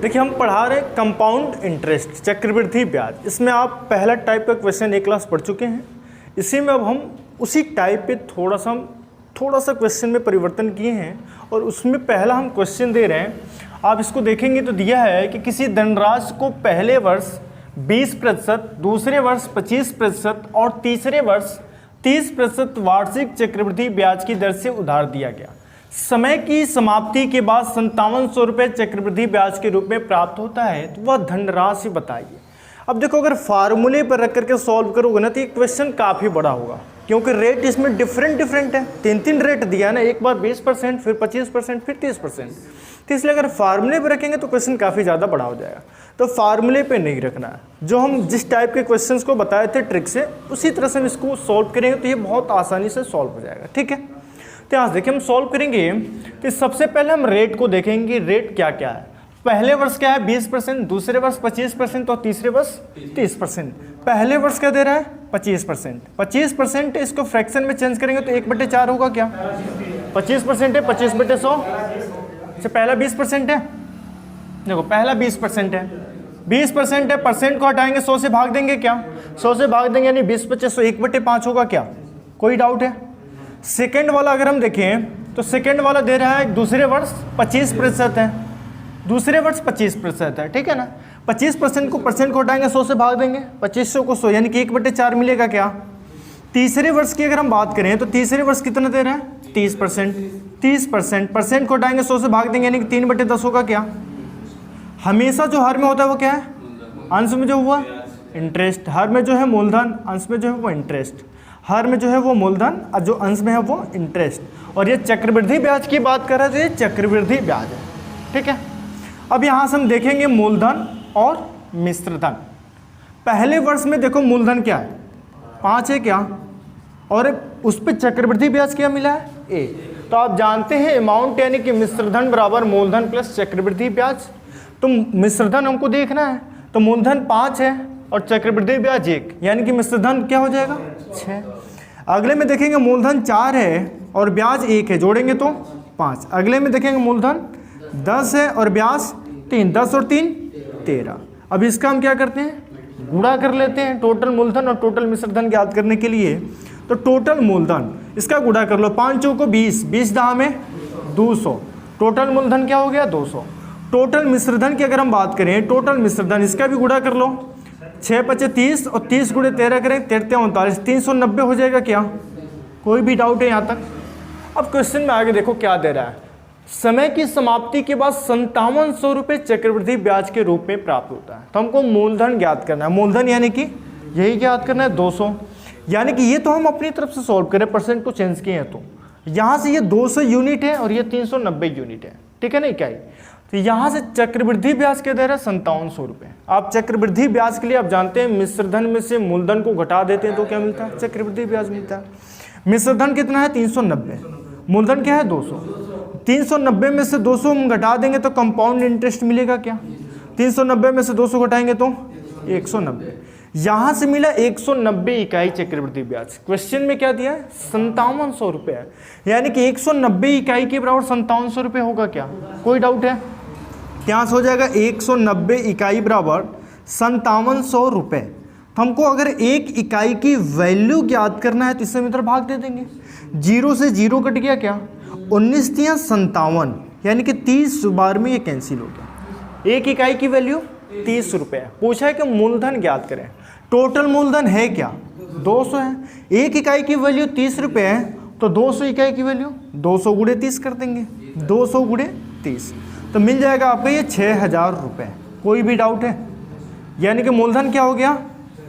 देखिए हम पढ़ा रहे हैं कंपाउंड इंटरेस्ट, चक्रवृद्धि ब्याज। इसमें आप पहला टाइप का क्वेश्चन एक क्लास पढ़ चुके हैं। इसी में अब हम उसी टाइप पे थोड़ा सा क्वेश्चन में परिवर्तन किए हैं और उसमें पहला हम क्वेश्चन दे रहे हैं। आप इसको देखेंगे तो दिया है कि किसी धनराशि को पहले वर्ष 20%, दूसरे वर्ष 25% और तीसरे वर्ष 30% वार्षिक चक्रवृद्धि ब्याज की दर से उधार दिया गया। समय की समाप्ति के बाद 5700 रुपये चक्रवृद्धि ब्याज के रूप में प्राप्त होता है, तो वह धनराशि बताइए। अब देखो अगर फार्मूले पर रख करके सॉल्व करोगे ना तो ये क्वेश्चन काफ़ी बड़ा होगा, क्योंकि रेट इसमें डिफरेंट है। तीन रेट दिया ना, एक बार 20%, फिर 25%, फिर 30%। तो इसलिए अगर फार्मूले पर रखेंगे तो क्वेश्चन काफ़ी ज़्यादा बड़ा हो जाएगा। तो फार्मूले पे नहीं रखना है। जो हम जिस टाइप के क्वेश्चंस को बताए थे ट्रिक से, उसी तरह से हम इसको सॉल्व करेंगे तो ये बहुत आसानी से सॉल्व हो जाएगा। ठीक है, तो यहाँ देखिए हम सॉल्व करेंगे तो सबसे पहले हम रेट को देखेंगे। रेट क्या क्या है? पहले वर्ष क्या है? 20%, दूसरे वर्ष 25% और तीसरे वर्ष 30%। पहले वर्ष क्या दे रहा है? 25%। 25% इसको फ्रैक्शन में चेंज करेंगे तो 1/4 होगा क्या? 25% है, 25/100। अच्छा पहला 20% है, देखो पहला 20% है, 20% है, परसेंट को हटाएंगे 100 से भाग देंगे क्या? 100 से भाग देंगे यानी 20/100 1/5 होगा क्या? कोई डाउट है? सेकेंड वाला अगर हम देखें तो सेकेंड वाला दे रहा है दूसरे वर्ष 25% है, दूसरे वर्ष 25% है। ठीक है ना, 25% को परसेंट को हटाएंगे 100 से भाग देंगे, 2500 को 100 यानी कि 1/4 मिलेगा क्या? तीसरे वर्ष की अगर हम बात करें तो तीसरे वर्ष कितना दे रहा है? 30%। 30% परसेंट को हटाएंगे 100 से भाग देंगे यानी कि 3/10 होगा क्या? हमेशा जो हर में होता है वो क्या है? अंश में जो हुआ इंटरेस्ट। हर में जो है मूलधन, अंश में जो है वो इंटरेस्ट। हर में जो है वो मूलधन और जो अंश में है वो इंटरेस्ट। और ये चक्रवृद्धि ब्याज की बात कर रहे हैं तो ये चक्रवृद्धि ब्याज है। ठीक है, अब यहाँ से हम देखेंगे मूलधन और मिश्रधन। पहले वर्ष में देखो मूलधन क्या है? 5 है क्या? और उस पर चक्रवृद्धि ब्याज क्या मिला है? A। तो आप जानते हैं अमाउंट यानी कि मिश्रधन बराबर मूलधन प्लस चक्रवृद्धि ब्याज। तो मिश्रधन हमको देखना है, तो मूलधन 5 है और चक्रवृद्धि ब्याज 1, यानी कि मिश्रधन क्या हो जाएगा? 6। अगले में देखेंगे मूलधन 4 है और ब्याज 1 है, जोड़ेंगे तो 5। अगले में देखेंगे मूलधन 10 है और ब्याज 3, 10 और 3 13। अब इसका हम क्या करते हैं? गुणा कर लेते हैं टोटल मूलधन और टोटल मिश्रधन ज्ञात करने के लिए। तो टोटल मूलधन इसका गुणा कर लो, 5 चौको 20, 20 दहा में 200। टोटल मूलधन क्या हो गया? 200। टोटल मिश्रधन की अगर हम बात करें, टोटल मिश्रधन इसका भी गुणा कर लो, 6 × 30 और 30 × 13 करें 13 39, 390 हो जाएगा क्या? कोई भी डाउट है यहाँ तक? अब क्वेश्चन में आगे देखो क्या दे रहा है। समय की समाप्ति के बाद 5700 रुपये चक्रवृद्धि ब्याज के रूप में प्राप्त होता है। तो हमको मूलधन ज्ञात करना है। मूलधन यानी कि यही ज्ञात करना है 200, यानी कि ये तो हम अपनी तरफ से सॉल्व करें, परसेंट को चेंज किए हैं। तो यहाँ से ये 200 यूनिट है और ये 390 यूनिट है। ठीक है ना इकाई? तो यहाँ से चक्रवृद्धि ब्याज के दे रहा है 5700 रुपये। आप चक्रवृद्धि ब्याज के लिए आप जानते हैं मिश्रधन में से मूलधन को घटा देते हैं तो क्या मिलता है? चक्रवृद्धि ब्याज मिलता है। मिश्रधन कितना है? 390, मूलधन क्या है? 200। 390 में से 200 हम घटा देंगे तो कंपाउंड इंटरेस्ट मिलेगा क्या? 390 में से 200 घटाएंगे तो 190। यहाँ से मिला 190 इकाई चक्रवृद्धि ब्याज। क्वेश्चन में क्या दिया है? 5700 रुपये है, यानी कि 190 इकाई के बराबर 5700 रुपये होगा क्या? कोई डाउट है? यहाँ से हो जाएगा 190 इकाई बराबर 5700 रुपये। तो हमको अगर एक इकाई की वैल्यू ज्ञात करना है तो इससे इधर भाग दे देंगे। 0 से 0 कट गया क्या? 19 × 57, यानी कि 30 बार में ये कैंसिल हो गया। एक इकाई की वैल्यू 30 रुपये है। पूछा है कि मूलधन ज्ञात करें। टोटल मूलधन है क्या? 200 है। एक इकाई की वैल्यू 30 रुपये है, तो 200 इकाई की वैल्यू 200 × 30 कर देंगे। 200 × 30 तो मिल जाएगा आपका ये 6000 रुपये। कोई भी डाउट है? यानी कि मूलधन क्या हो गया?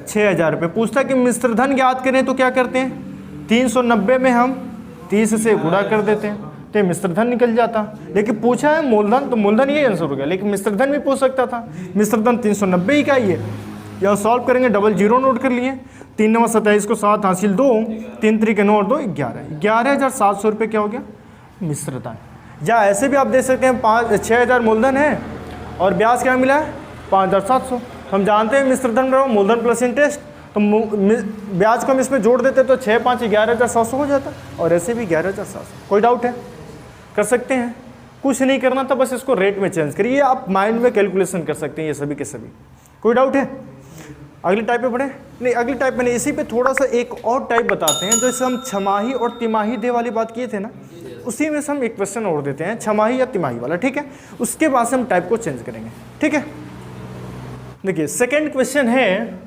6000 रुपये। पूछता है कि मिश्रधन ज्ञात करें तो क्या करते हैं? 390 में हम 30 से गुणा कर देते हैं तो मिश्रधन निकल जाता। लेकिन पूछा है मूलधन, तो मूलधन ये आंसर हो गया। लेकिन मिश्रधन भी पूछ सकता था। मिश्रधन 390 इकाई है। या सॉल्व करेंगे, डबल 0 नोट कर लिए। 3 9 27 को 7 हासिल 2, 3 3 9 और 2 11। 11700 रुपये क्या हो गया? मिश्रधन। या ऐसे भी आप देख सकते हैं 6000 मूलधन है और ब्याज क्या मिला है? 5700। हम जानते हैं मिश्रधन बराबर मूलधन प्लस इंटरेस्ट, तो ब्याज को हम इसमें जोड़ देते तो 6 5 11700 हो जाता, और ऐसे भी 11700। कोई डाउट है? कर सकते हैं। कुछ नहीं करना था, बस इसको रेट में चेंज करिए, आप माइंड में कैलकुलेशन कर सकते हैं ये सभी के सभी। कोई डाउट है? अगली टाइप पे पढ़े? नहीं, अगली टाइप में नहीं, इसी पे थोड़ा सा एक और टाइप बताते हैं। जैसे हम छमाही और तिमाही दे वाली बात किए थे ना, उसी में से हम एक क्वेश्चन और देते हैं, छमाही या तिमाही वाला, ठीक है। उसके बाद से हम टाइप को चेंज करेंगे, ठीक है। देखिए सेकेंड क्वेश्चन है,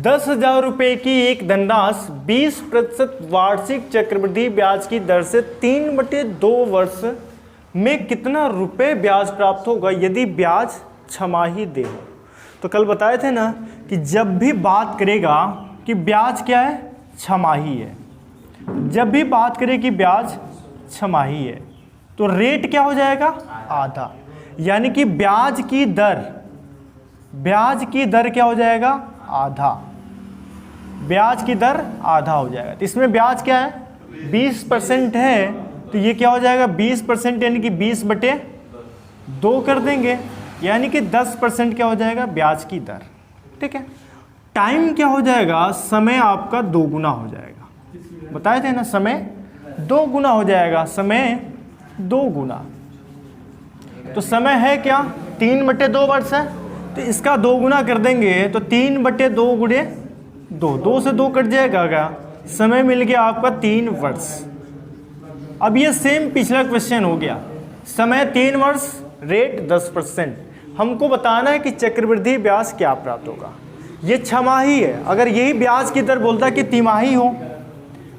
10,000 रुपये की एक धनराशि 20% वार्षिक चक्रवृद्धि ब्याज की दर से 3/2 वर्ष में कितना रुपए ब्याज प्राप्त होगा यदि ब्याज छमाही दे हो। तो कल बताए थे ना कि जब भी बात करेगा कि ब्याज क्या है, छमाही है, जब भी बात करें कि ब्याज छमाही है तो रेट क्या हो जाएगा, आधा, यानी कि ब्याज की दर क्या हो जाएगा, आधा, ब्याज की दर आधा हो जाएगा। तो इसमें ब्याज क्या है, 20% है, तो ये क्या हो जाएगा 20% यानी कि 20/2 कर देंगे, यानी कि 10% क्या हो जाएगा ब्याज की दर, ठीक है। टाइम क्या हो जाएगा, समय आपका 2 गुना हो जाएगा, बताए थे ना, समय 2 गुना हो जाएगा, समय 2 गुना। तो समय है क्या, 3/2 वर्ष है, तो इसका 2 गुना कर देंगे तो 3/2 गुणे 2 से 2 कट जाएगा, क्या समय मिल गया आपका 3 वर्ष। अब ये सेम पिछला क्वेश्चन हो गया, समय 3 वर्ष, रेट 10%। हमको बताना है कि चक्रवृद्धि ब्याज क्या प्राप्त होगा। ये छमाही है, अगर यही ब्याज की दर बोलता कि तिमाही हो,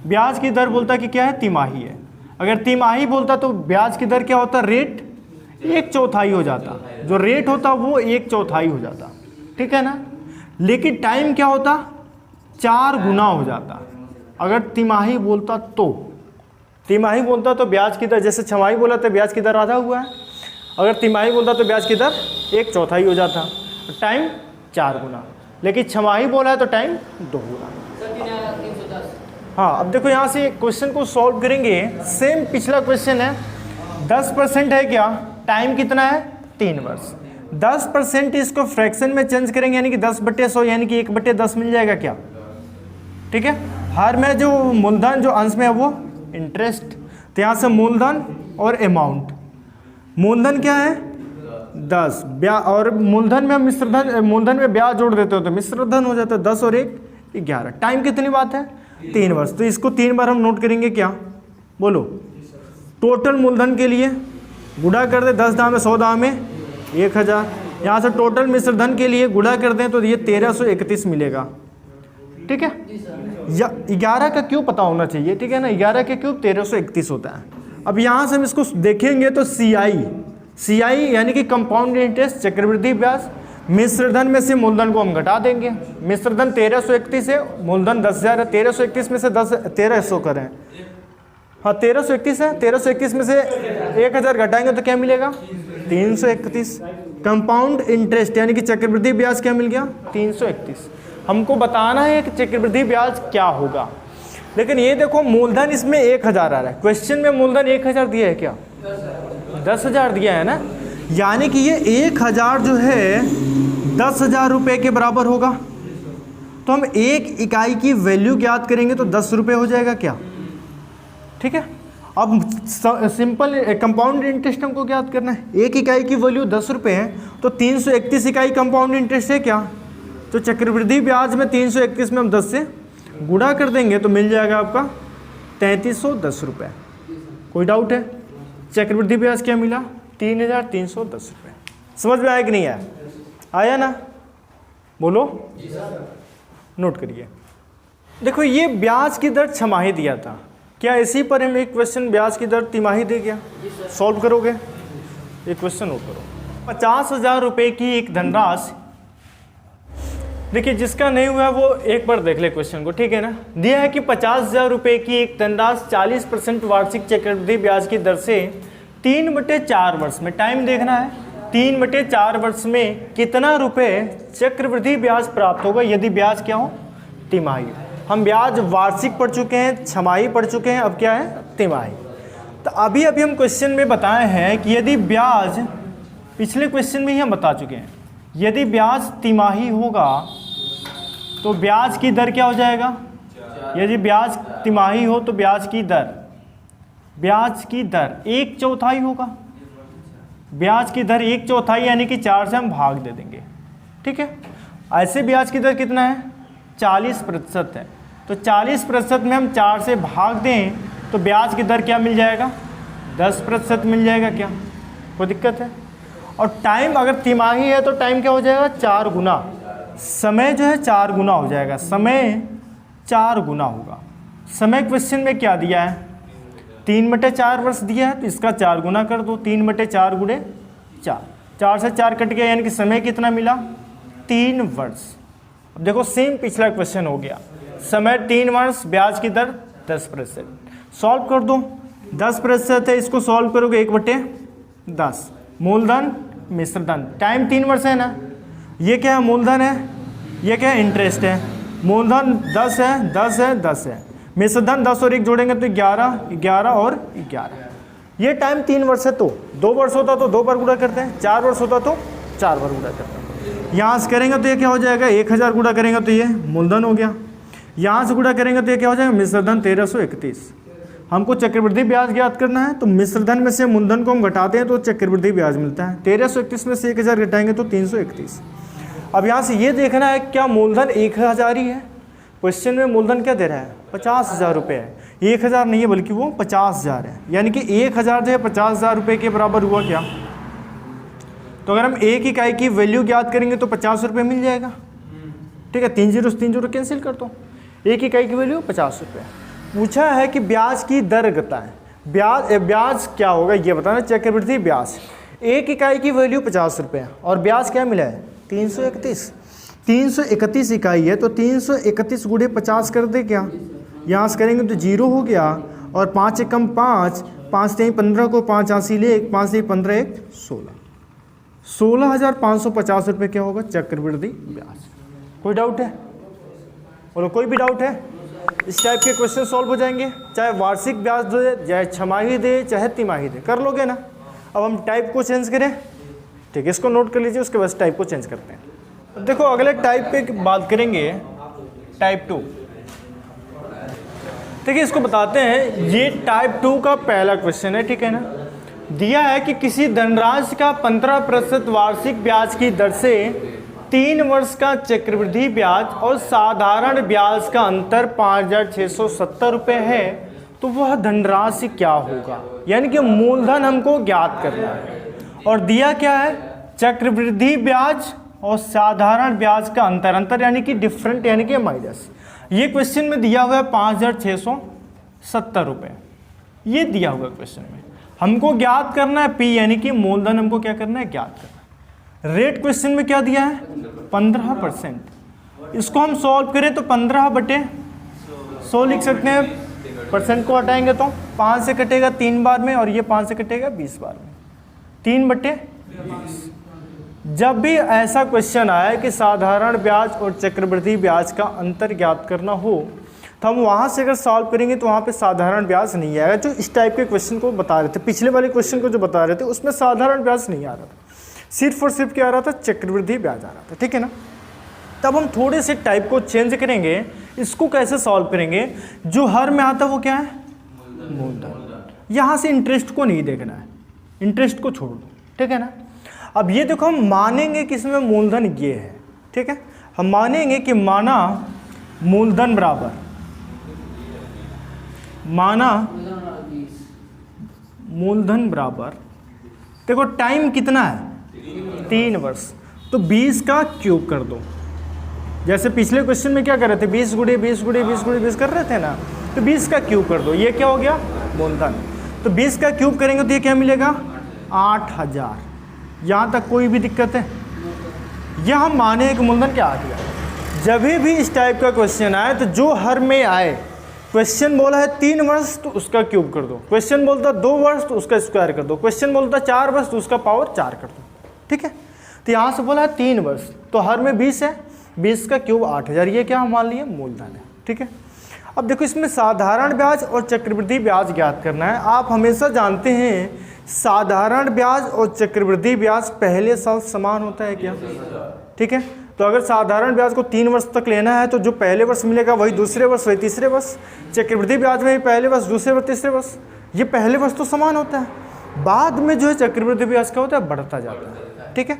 ब्याज की दर बोलता कि क्या है, तिमाही है, अगर तिमाही बोलता तो ब्याज की दर क्या होता, रेट 1/4 हो जाता, जो रेट होता वो 1/4 हो जाता, ठीक है ना। लेकिन टाइम क्या होता, 4 गुना हो जाता। अगर तिमाही बोलता तो ब्याज की दर, जैसे छमाही बोला तो ब्याज की दर आधा हुआ है, अगर तिमाही बोलता तो ब्याज की दर 1/4 हो जाता, टाइम 4 गुना, लेकिन छमाही बोला है तो टाइम 2 गुना। हाँ, अब देखो यहाँ से क्वेश्चन को सॉल्व करेंगे, सेम पिछला क्वेश्चन है, 10% है क्या, टाइम कितना है 3 वर्ष, 10% इसको फ्रैक्शन में चेंज करेंगे, यानी कि 10/100 यानी कि 1/10 मिल जाएगा क्या, ठीक है। हर में जो मूलधन जो अंश में है वो इंटरेस्ट, तो यहाँ से मूलधन और अमाउंट, मूलधन क्या है 10, ब्याज, और मूलधन में हम मिश्रधन, मूलधन में ब्याज जोड़ देते हो तो मिश्रधन हो जाता है, 10 और 1 11। टाइम कितनी बात है, 3 वर्ष, तो इसको 3 बार हम नोट करेंगे, क्या बोलो, टोटल मूलधन के लिए गुणा कर दे, 10 दाम में 100 दाम में 1000, यहाँ से टोटल मिश्रधन के लिए गुणा कर दें तो ये 1331 मिलेगा, ठीक है। या 11 का क्यूब पता होना चाहिए, ठीक है ना, 11 के क्यूब 1331 होता है। अब यहाँ से हम इसको देखेंगे तो CI यानी कि कंपाउंड इंटरेस्ट, चक्रवृद्धि ब्याज, मिश्रधन में से मूलधन को हम घटा देंगे, मिश्रधन 1331 है, मूलधन 10,000 है, 1331 में से 1300 करें, हाँ 1331 है, 1331 में से 1000 घटाएंगे तो क्या मिलेगा 331। कंपाउंड इंटरेस्ट यानी कि चक्रवृद्धि ब्याज क्या मिल गया 331। हमको बताना है कि चक्रवृद्धि ब्याज क्या होगा, लेकिन ये देखो मूलधन इसमें 1000 आ रहा है, क्वेश्चन में मूलधन 1000 दिया है क्या, 10,000 दिया है ना, यानी कि ये 1000 जो है 10,000 रुपये के बराबर होगा। तो हम एक इकाई की वैल्यू ज्ञात करेंगे तो 10 रुपये हो जाएगा क्या, ठीक है। अब सिंपल कंपाउंड इंटरेस्ट हमको ज्ञात करना है, एक इकाई की वैल्यू 10 रुपये है तो 331 इकाई कंपाउंड इंटरेस्ट है क्या, तो चक्रवृद्धि ब्याज में 331 में हम 10 से गुणा कर देंगे तो मिल जाएगा आपका 3310 रुपये। कोई डाउट है, चक्रवृद्धि ब्याज क्या मिला 3310 रुपये। समझ में आया कि नहीं आया, आया ना, बोलो नोट करिए। देखो ये ब्याज की दर छमाही दिया था, क्या इसी पर हम एक क्वेश्चन ब्याज की दर तिमाही दे गया, सॉल्व करोगे, एक क्वेश्चन नोट करो। 50,000 रुपये की एक धनराशि, देखिए जिसका नहीं हुआ है वो एक बार देख ले क्वेश्चन को, ठीक है ना। दिया है कि 50,000 रुपये की एक धनराशि 40% वार्षिक चक्रवृद्धि ब्याज की दर से 3/4 वर्ष में, टाइम देखना है, 3/4 वर्ष में कितना रुपए चक्रवृद्धि ब्याज प्राप्त होगा यदि ब्याज क्या हो तिमाही। हम ब्याज वार्षिक पढ़ चुके हैं, छमाही पढ़ चुके हैं, अब क्या है तिमाही। तो अभी हम क्वेश्चन में बताए हैं कि यदि ब्याज, पिछले क्वेश्चन में ही हम बता चुके हैं, यदि ब्याज तिमाही होगा तो ब्याज की दर क्या हो जाएगा, यदि ब्याज तिमाही हो तो ब्याज की दर 1/4 होगा, ब्याज की दर 1/4 यानी कि 4 से हम भाग दे देंगे, ठीक है। ऐसे ब्याज की दर कितना है, 40% है, तो 40% में हम 4 से भाग दें तो ब्याज की दर क्या मिल जाएगा, 10% मिल जाएगा। क्या कोई दिक्कत है? और टाइम अगर तिमाही है तो टाइम क्या हो जाएगा, 4 गुना, समय जो है 4 गुना हो जाएगा, समय 4 गुना होगा। समय क्वेश्चन में क्या दिया है, 3/4 वर्ष दिया है, तो इसका 4 गुना कर दो, 3/4 गुणे 4, 4 से 4 कट गया, यानी कि समय कितना मिला, 3 वर्ष। अब देखो सेम पिछला क्वेश्चन हो गया, समय 3 वर्ष, ब्याज की दर 10%। सॉल्व कर दो, 10% है, इसको सॉल्व करोगे 1/10, मूलधन मिश्रधन, टाइम 3 वर्ष है ना, ये क्या है, मूलधन है, ये क्या है, इंटरेस्ट है। मूलधन 10 है, 10 है, 10 है, मिश्रधन 10 और 1 जोड़ेंगे तो 11, 11 और 11। ये टाइम 3 वर्ष है, तो 2 वर्ष होता तो 2 बार गुणा करते हैं, 4 वर्ष होता तो 4 बार गुणा करते हैं। यहाँ से करेंगे तो ये क्या हो जाएगा, 1000 गुणा करेंगे तो ये मूलधन हो गया, यहाँ से गुणा करेंगे तो ये क्या हो जाएगा, मिश्रधन 1331। हमको चक्रवृद्धि ब्याज ज्ञात करना है, तो मिश्रधन में से मूलधन को हम घटाते हैं तो चक्रवृद्धि ब्याज मिलता है। 1331 में से 1000 घटाएंगे तो 331। अब यहाँ से ये देखना है क्या मूलधन 1000 ही है, क्वेश्चन में मूलधन क्या दे रहा है, 50,000 रुपये है, 1000 नहीं है बल्कि वो 50,000 है, यानी कि 1000 जो है 50,000 रुपये के बराबर हुआ क्या। तो अगर हम एक इकाई की वैल्यू ज्ञात करेंगे तो 50 रुपये मिल जाएगा, ठीक है, 3 जीरो से 3 जीरो कैंसिल कर दो, एक इकाई की वैल्यू 50 रुपये। पूछा है कि ब्याज की दर बताएं, ब्याज क्या होगा ये बताना, चक्रवृद्धि ब्याज, एक इकाई की वैल्यू 50 रुपये और ब्याज क्या मिला है, 331। 331 इकाई है, तो 331 गुणे 50 कर दे क्या, यहाँ से करेंगे तो 0 हो गया, और 5 एकम 5, 5 से 15 को 5 80 ले, 5 से 15 1 16, 16,550 रुपये क्या होगा, चक्रवृद्धि ब्याज। कोई डाउट है, बोलो कोई भी डाउट है? इस टाइप के क्वेश्चन सॉल्व हो जाएंगे, चाहे वार्षिक ब्याज दे, चाहे छमाही दे, चाहे तिमाही दे, कर लोगे ना। अब हम टाइप को चेंज करें, ठीक है, इसको नोट कर लीजिए, उसके बाद टाइप को चेंज करते हैं। देखो अगले टाइप पे बात करेंगे, टाइप 2। देखिए इसको बताते हैं, ये टाइप 2 का पहला क्वेश्चन है, ठीक है ना। दिया है कि किसी धनराशि का 15% वार्षिक ब्याज की दर से 3 वर्ष का चक्रवृद्धि ब्याज और साधारण ब्याज का अंतर 5,670 रुपये है, तो वह धनराशि क्या होगा, यानी कि मूलधन हमको ज्ञात करना है। और दिया क्या है, चक्रवृद्धि ब्याज और साधारण ब्याज का अंतर यानी कि डिफरेंट यानी कि माइनस। ये क्वेश्चन में दिया हुआ है 5,670 रुपये, ये दिया हुआ क्वेश्चन में हमको ज्ञात करना है पी, यानी कि मूलधन हमको क्या करना है, ज्ञात करना है। रेट क्वेश्चन में क्या दिया है, 15%। इसको हम सॉल्व करें तो 15/100 लिख सकते हैं, परसेंट को हटाएंगे तो 5 से कटेगा 3 बार में, और ये 5 से कटेगा 20 बार में, 3/20। जब भी ऐसा क्वेश्चन आए कि साधारण ब्याज और चक्रवृद्धि ब्याज का अंतर ज्ञात करना हो, तो हम वहाँ से अगर सॉल्व करेंगे तो वहाँ पे साधारण ब्याज नहीं आएगा। जो इस टाइप के क्वेश्चन को बता रहे थे, पिछले वाले क्वेश्चन को जो बता रहे थे, उसमें साधारण ब्याज नहीं आ रहा था, सिर्फ और सिर्फ क्या आ रहा था, चक्रवृद्धि ब्याज आ रहा था, ठीक है ना। तब हम थोड़े से टाइप को चेंज करेंगे। इसको कैसे सॉल्व करेंगे, जो हर में आता है वो क्या है, मूलधन। यहाँ से इंटरेस्ट को नहीं देखना है, इंटरेस्ट को छोड़ दो, ठीक है ना। अब ये देखो, हम मानेंगे कि इसमें मूलधन ये है, ठीक है, हम मानेंगे कि माना मूलधन बराबर, माना मूलधन बराबर, देखो टाइम कितना है, 3 वर्ष, तो 20 का क्यूब कर दो। जैसे पिछले क्वेश्चन में क्या कर रहे थे, 20 गुणे 20 गुणे 20 गुणे 20 कर रहे थे ना, तो 20 का क्यूब कर दो, ये क्या हो गया, मूलधन। तो 20 का क्यूब करेंगे तो ये क्या मिलेगा, 8,000। यहाँ तक कोई भी दिक्कत है? यह हम माने एक मूलधन क्या आ गया। जब भी इस टाइप का क्वेश्चन आए तो जो हर में आए, क्वेश्चन बोला है 3 वर्ष तो उसका क्यूब कर दो, क्वेश्चन बोलता 2 वर्ष तो उसका स्क्वायर कर दो, क्वेश्चन बोलता 4 वर्ष तो उसका पावर 4 कर दो, ठीक है। तो यहाँ से बोला है 3 वर्ष, तो हर में 20 है, 20 का क्यूब 8,000, ये क्या मान लिए मूलधन है, ठीक है। अब देखो इसमें साधारण ब्याज और चक्रवृद्धि ब्याज ज्ञात करना है। आप हमेशा जानते हैं साधारण ब्याज और चक्रवृद्धि ब्याज पहले साल समान होता है क्या, ठीक है। तो अगर साधारण ब्याज को 3 वर्ष तक लेना है तो जो पहले वर्ष मिलेगा वही दूसरे वर्ष, वही तीसरे वर्ष। चक्रवृद्धि ब्याज में पहले वर्ष, दूसरे वर्ष, तीसरे वर्ष, ये पहले वर्ष तो समान होता है। बाद में जो है चक्रवृद्धि ब्याज क्या होता है, बढ़ता जाता है। ठीक है,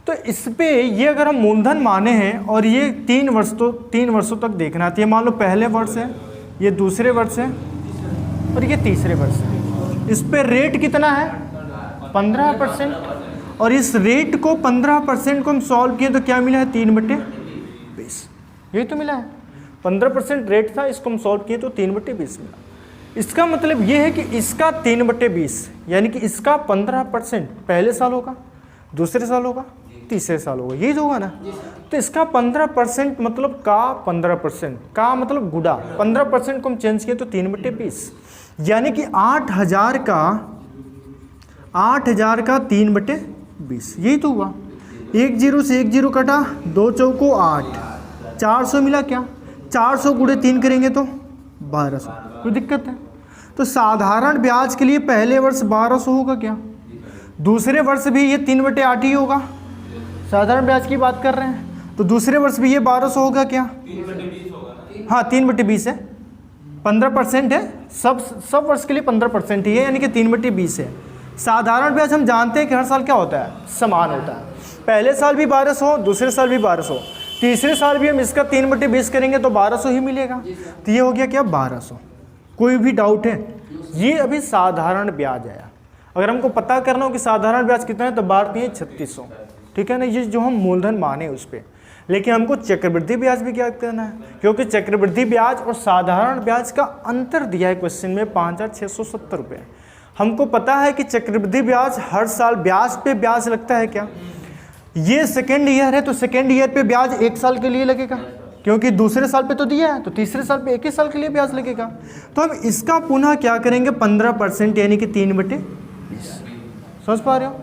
तो इस पे ये अगर हम मूलधन माने हैं और ये 3 वर्षों तक देखना है, तो ये मान लो पहले वर्ष है, ये दूसरे वर्ष है और ये तीसरे वर्ष है। इस पे रेट कितना है 15%, और इस रेट को 15% को हम सॉल्व किए तो क्या मिला है 3/20, यही तो मिला है। 15% रेट था, इसको हम सॉल्व किए तो 3/20 मिला। इसका मतलब ये है कि इसका 3/20 यानी कि इसका 15% पहले साल होगा, दूसरे साल होगा, तीसरे साल होगा, यही जो होगा ना। तो इसका 15% मतलब का 15% का मतलब गुड़ा 15% को हम चेंज किए तो 3/20 यानी कि 8,000 का 3/20, यही तो हुआ। 1 0 से 1 0 कटा, 2 चौको 8, 400 मिला क्या, 400 गुणे 3 करेंगे तो 1200, कोई दिक्कत है। तो साधारण ब्याज के लिए पहले वर्ष 1200 होगा क्या, दूसरे वर्ष भी ये 3/8 ही होगा, साधारण ब्याज की बात कर रहे हैं, तो दूसरे वर्ष भी ये 1200 होगा क्या, 3/20 होगा ना। हाँ 3/20 है, 15% है, सब वर्ष के लिए 15% ही है, यानी कि 3/20 है। साधारण ब्याज हम जानते हैं कि हर साल क्या होता है, समान होता है। पहले साल भी 1200, दूसरे साल भी 1200, तीसरे साल भी हम इसका 3/20 करेंगे तो 1200 ही मिलेगा। तो ये हो गया क्या 1200। कोई भी डाउट है, ये अभी साधारण ब्याज आया। अगर हमको पता करना हो कि साधारण ब्याज कितना है तो बात नहीं है 3600, ठीक है ना, ये जो हम मूलधन माने उस पर। लेकिन हमको चक्रवृद्धि ब्याज भी ज्ञात करना है, क्योंकि चक्रवृद्धि ब्याज और साधारण ब्याज का अंतर दिया है क्वेश्चन में 5,670 रुपये। हमको पता है कि चक्रवृद्धि ब्याज हर साल ब्याज पे ब्याज लगता है क्या, ये सेकेंड ईयर है तो सेकेंड ईयर पे ब्याज 1 साल के लिए लगेगा, क्योंकि दूसरे साल पे तो दिया है, तो तीसरे साल पे 1 ही साल के लिए ब्याज लगेगा। तो हम इसका पुनः क्या करेंगे 15% यानी कि 3/20, समझ पा रहे हो,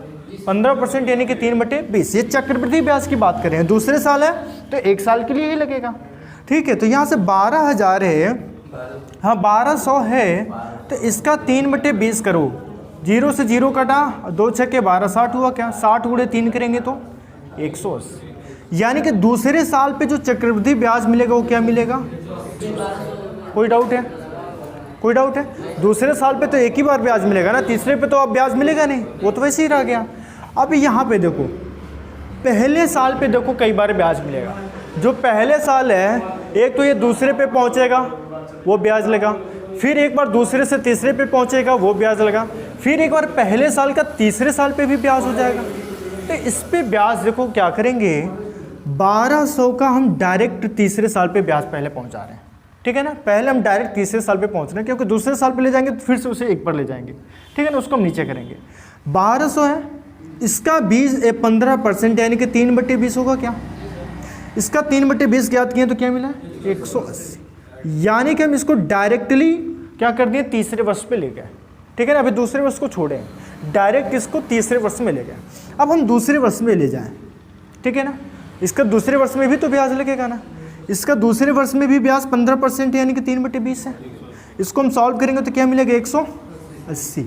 15% यानी कि 3/20। ये चक्रवृद्धि ब्याज की बात करें, दूसरे साल है तो 1 साल के लिए ही लगेगा। ठीक है, तो यहाँ से 12,000 है, हाँ 1200 है, तो इसका 3/20 करो, 0 से 0 कटा, 2 छक्के 12, 60 हुआ क्या, 60 गुणे 3 करेंगे तो 180, यानी कि दूसरे साल पे जो चक्रवृद्धि ब्याज मिलेगा वो क्या मिलेगा, कोई डाउट है, कोई डाउट है। दूसरे साल पे तो 1 ही बार ब्याज मिलेगा ना, तीसरे पे तो अब ब्याज मिलेगा नहीं, वो तो वैसे ही रह गया। अब यहाँ पे देखो, पहले साल पे देखो कई बार ब्याज मिलेगा। जो पहले साल है, एक तो ये दूसरे पे पहुँचेगा वो ब्याज लगा, फिर एक बार दूसरे से तीसरे पे पहुँचेगा वो ब्याज लगा, फिर एक बार पहले साल का तीसरे साल पे भी ब्याज हो जाएगा। तो इस पे ब्याज देखो क्या करेंगे, 1200 का हम डायरेक्ट तीसरे साल पे ब्याज पहले पहुँचा रहे हैं, ठीक है ना। पहले हम डायरेक्ट तीसरे साल पे पहुँच रहे हैं, क्योंकि दूसरे साल पे ले जाएंगे तो फिर से उसे 1 पर ले जाएंगे, ठीक है ना, उसको हम नीचे करेंगे। 1200 है, इसका 15% यानी कि 3/20 होगा क्या, इसका 3/20 ज्ञात किए तो क्या मिला 180, यानी कि हम इसको डायरेक्टली क्या कर दिए तीसरे वर्ष पे ले गए, ठीक है ना। अभी दूसरे वर्ष को छोड़े, डायरेक्ट इसको तीसरे वर्ष में ले गए। अब हम दूसरे वर्ष में ले जाएं, ठीक है ना, इसका दूसरे वर्ष में भी तो ब्याज लगेगा ना, इसका दूसरे वर्ष में भी ब्याज 15% यानी कि 3/20 है। इसको हम सॉल्व करेंगे तो क्या मिलेगा 180,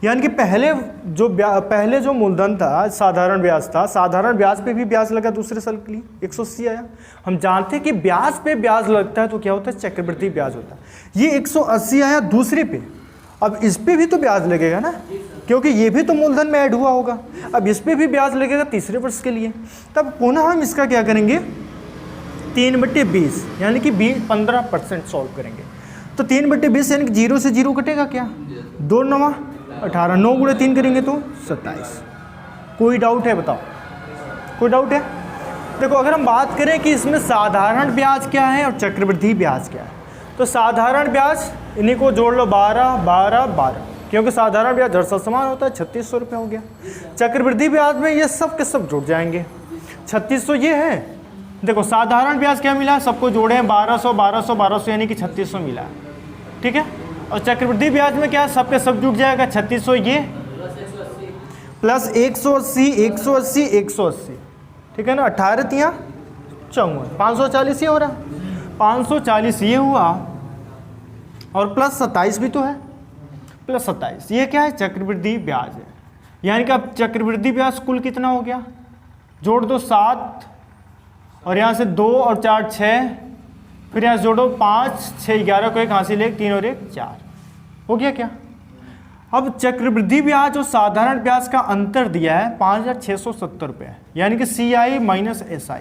यानी कि पहले जो मूलधन था साधारण ब्याज था, साधारण ब्याज पे भी ब्याज लगा दूसरे साल के लिए 180 आया। हम जानते हैं कि ब्याज पे ब्याज लगता है तो क्या होता है चक्रवृद्धि ब्याज होता है। ये 180 आया दूसरे पे, अब इस पे भी तो ब्याज लगेगा ना, क्योंकि ये भी तो मूलधन में ऐड हुआ होगा। अब इस पे भी ब्याज लगेगा तीसरे वर्ष के लिए, तब पुनः हम इसका क्या करेंगे 3/20 यानी कि 15% सॉल्व करेंगे। तो 3/20 यानी कि 0 से 0 कटेगा क्या, 2 9 18, 9 गुणे 3 करेंगे तो 27। कोई डाउट है बताओ, कोई डाउट है। देखो अगर हम बात करें कि इसमें साधारण ब्याज क्या है और चक्रवृद्धि ब्याज क्या है, तो साधारण ब्याज इन्हीं को जोड़ लो 12 12 12, क्योंकि साधारण ब्याज हर साल समान होता है, 3600 रुपये हो गया। चक्रवृद्धि ब्याज में ये सब के सब जुड़ जाएंगे, 3600 ये है। देखो साधारण ब्याज क्या मिला, सबको जोड़े हैं 1200 1200 1200 यानी कि 3600 मिला है, ठीक है। और चक्रवृद्धि ब्याज में क्या है, सब के सब जुड़ जाएगा, 3600 ये प्लस 180 180 180, ठीक है ना, 18 तिया 54, 540 ये हो रहा, 540 ये हुआ, और प्लस 27 भी तो है, प्लस 27 ये क्या है चक्रवृद्धि ब्याज है। यानी कि अब चक्रवृद्धि ब्याज कुल कितना हो गया, जोड़ दो 7, और यहाँ से 2 और 4 6, फिर यहाँ से जोड़ो 5 6 11 को 1 हासिल 1 3 और 1 4, हो गया क्या। अब चक्रवृद्धि ब्याज और साधारण ब्याज का अंतर दिया है 5,670 रुपये, यानी कि CI माइनस SI।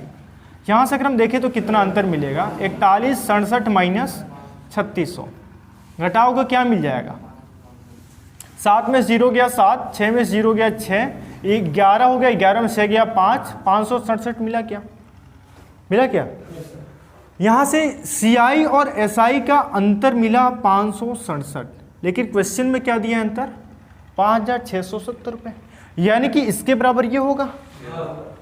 यहाँ से अगर हम देखें तो कितना अंतर मिलेगा, 4167 माइनस 3600, घटाओगे क्या मिल जाएगा, 7 में 0 गया 7, 6 में 0 गया 6, 11 हो गया, 11 में 6 गया 5, 567 मिला क्या, मिला क्या? यहाँ से CI और SI का अंतर मिला 567, लेकिन क्वेश्चन में क्या दिया अंतर, 5,670 रुपये, यानी कि इसके बराबर ये होगा,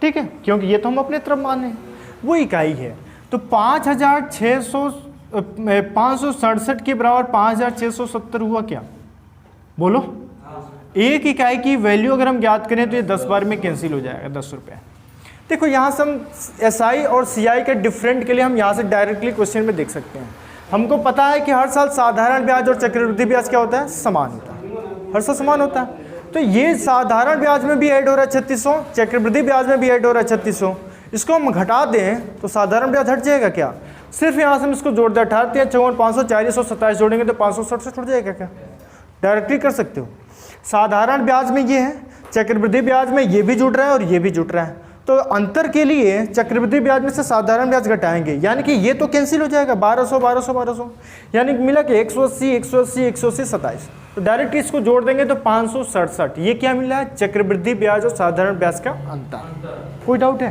ठीक है, क्योंकि ये तो हम अपने तरफ मान रहे हैं, वो इकाई है। तो 5,667 के बराबर 5,670 हुआ क्या, बोलो? एक इकाई की वैल्यू अगर हम ज्ञात करें तो ये 10 बार में कैंसिल हो जाएगा, 10 रुपये। देखो यहाँ से हम SI और CI के डिफरेंट के लिए हम यहाँ से डायरेक्टली क्वेश्चन में देख सकते हैं। हमको पता है कि हर साल साधारण ब्याज और चक्रवृद्धि ब्याज क्या होता है, समान होता है, हर साल समान होता है। तो ये साधारण ब्याज में भी ऐड हो रहा है 3600, चक्रवृद्धि ब्याज में भी ऐड हो रहा है 3600, इसको हम घटा दें तो साधारण ब्याज हट जाएगा क्या, सिर्फ यहाँ से हम इसको जोड़ दें, 18 × 54 500, 427 जोड़ेंगे तो 567 हो जाएगा क्या, डायरेक्टली कर सकते हो। साधारण ब्याज में ये है, चक्रवृद्धि ब्याज में ये भी जुड़ रहा है और ये भी जुड़ रहा है, तो अंतर के लिए चक्रवृद्धि ब्याज में से साधारण ब्याज घटाएंगे, यानी कि ये तो कैंसिल हो जाएगा, 1200 1200 1200, यानी कि मिला कि 180 180 180 27, तो डायरेक्टली इसको जोड़ देंगे तो 567। ये क्या मिला है, चक्रवृद्धि ब्याज और साधारण ब्याज का अंतर। कोई डाउट है?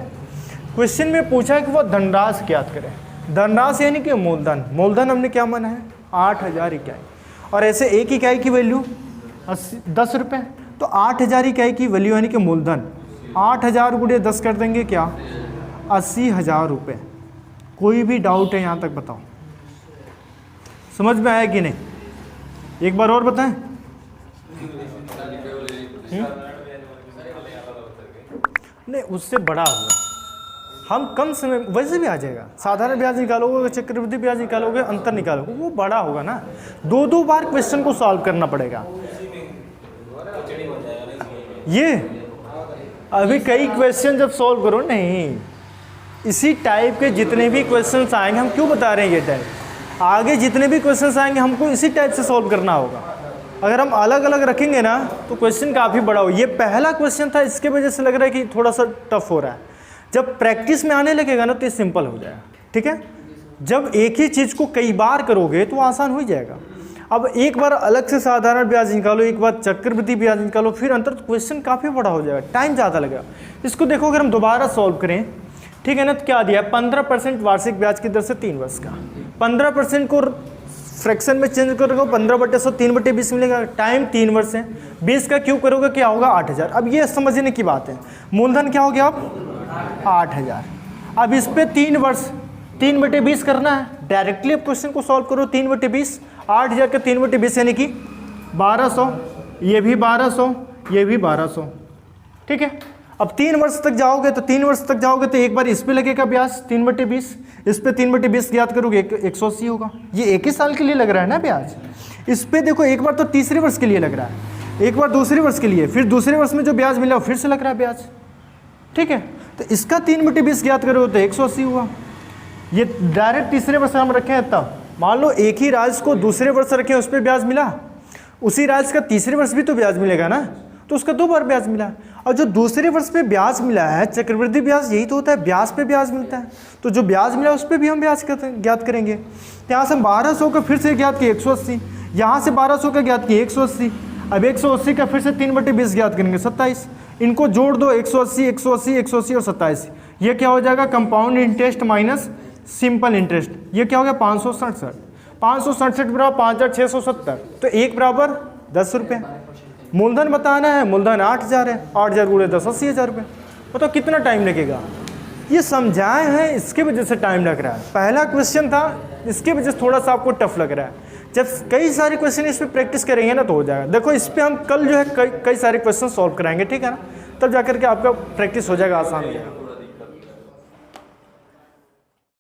क्वेश्चन में पूछा है कि वो धनराशि ज्ञात करें, धनराशि यानी कि मूलधन, मूलधन हमने क्या माना है 8000 इकाई, और ऐसे एक इकाई की वैल्यू 10 रुपये, तो 8000 इकाई की वैल्यू यानी कि मूलधन 8000 गुणे 10 कर देंगे क्या, 80,000 रुपये। कोई भी डाउट है यहाँ तक बताओ, समझ में आया कि नहीं? एक बार और बताएं। नहीं, उससे बड़ा होगा, हम कम समय वैसे भी आ जाएगा, साधारण ब्याज निकालोगे, चक्रवृद्धि ब्याज निकालोगे, अंतर निकालोगे, वो बड़ा होगा ना, 2 बार क्वेश्चन को सॉल्व करना पड़ेगा। ये अभी कई क्वेश्चन जब सॉल्व करो, नहीं, इसी टाइप के जितने भी क्वेश्चंस आएंगे, हम क्यों बता रहे हैं ये टाइप, आगे जितने भी क्वेश्चंस आएंगे हमको इसी टाइप से सॉल्व करना होगा। अगर हम अलग अलग रखेंगे ना तो क्वेश्चन काफ़ी बड़ा हो। ये पहला क्वेश्चन था, इसके वजह से लग रहा है कि थोड़ा सा टफ हो रहा है, जब प्रैक्टिस में आने लगेगा ना तो ये सिंपल हो जाएगा, ठीक है। जब एक ही चीज़ को कई बार करोगे तो आसान हो जाएगा। अब एक बार अलग से साधारण ब्याज निकालो, एक बार चक्रवृद्धि ब्याज निकालो, फिर अंतर, तो क्वेश्चन काफ़ी बड़ा हो जाएगा, टाइम ज़्यादा लगेगा। इसको देखो अगर हम दोबारा सॉल्व करें, ठीक है ना, तो क्या दिया है, 15% वार्षिक ब्याज की दर से 3 वर्ष का, 15% को फ्रैक्शन में चेंज करोगे, 15/100 3/20 मिलेगा, टाइम 3 वर्ष है, 20 का क्यूब करोगे क्या होगा 8000। अब ये समझने की बात है, मूलधन क्या हो गया अब 8000। अब इस पे 3 वर्ष 3/20 करना है, डायरेक्टली अब क्वेश्चन को सॉल्व करो, 3/20, 8000 का 3/20 यानी कि 1200, ये भी 1200, ये भी 1200, ठीक है। अब 3 वर्ष तक जाओगे तो 3 वर्ष तक जाओगे तो एक बार इस पे लगेगा ब्याज 3/20, इस पे 3/20 याद करोगे 180 होगा। ये एक ही साल के लिए लग रहा है ना ब्याज। इस पे देखो एक बार तो तीसरे वर्ष के लिए लग रहा है, एक बार दूसरे वर्ष के लिए, फिर दूसरे वर्ष में जो ब्याज मिला फिर से लग रहा है ब्याज, ठीक है। तो इसका 3/20 याद करोगे तो 180 हुआ। ये डायरेक्ट तीसरे वर्ष हम रखे हैं, तब मान लो एक ही राज्य को दूसरे वर्ष रखें, उस पर ब्याज मिला, उसी राज्य का तीसरे वर्ष भी तो ब्याज मिलेगा ना, तो उसका 2 बार ब्याज मिला। और जो दूसरे वर्ष पे ब्याज मिला है, चक्रवृद्धि ब्याज यही तो होता है, ब्याज पे ब्याज मिलता है, तो जो ब्याज मिला उस पर भी हम ब्याज ज्ञात करेंगे। यहाँ से 1200 का फिर से ज्ञात किए 180, यहाँ से 1200 का ज्ञात किए 180, अब 180 का फिर से 3/20 ज्ञात करेंगे 27, इनको जोड़ दो 180 180 180 और 27, ये क्या हो जाएगा, compound interest minus simple interest, ये क्या हो गया 567, 567 बराबर 5670, तो एक बराबर 10 रुपये। मूलधन बताना है, मूलधन 8000 है, 8000 गुणे 10 80,000 रुपये। बताओ कितना टाइम लगेगा, ये समझाए हैं इसके वजह से टाइम लग रहा है। पहला क्वेश्चन था इसके वजह से थोड़ा सा आपको टफ लग रहा है, जब कई सारे क्वेश्चन इस पर प्रैक्टिस करेंगे ना तो हो जाएगा। देखो इस पर हम कल जो है कई सारे क्वेश्चन सॉल्व कराएंगे, ठीक है ना, तब जाकर के आपका प्रैक्टिस हो जाएगा, आसान हो जाएगा।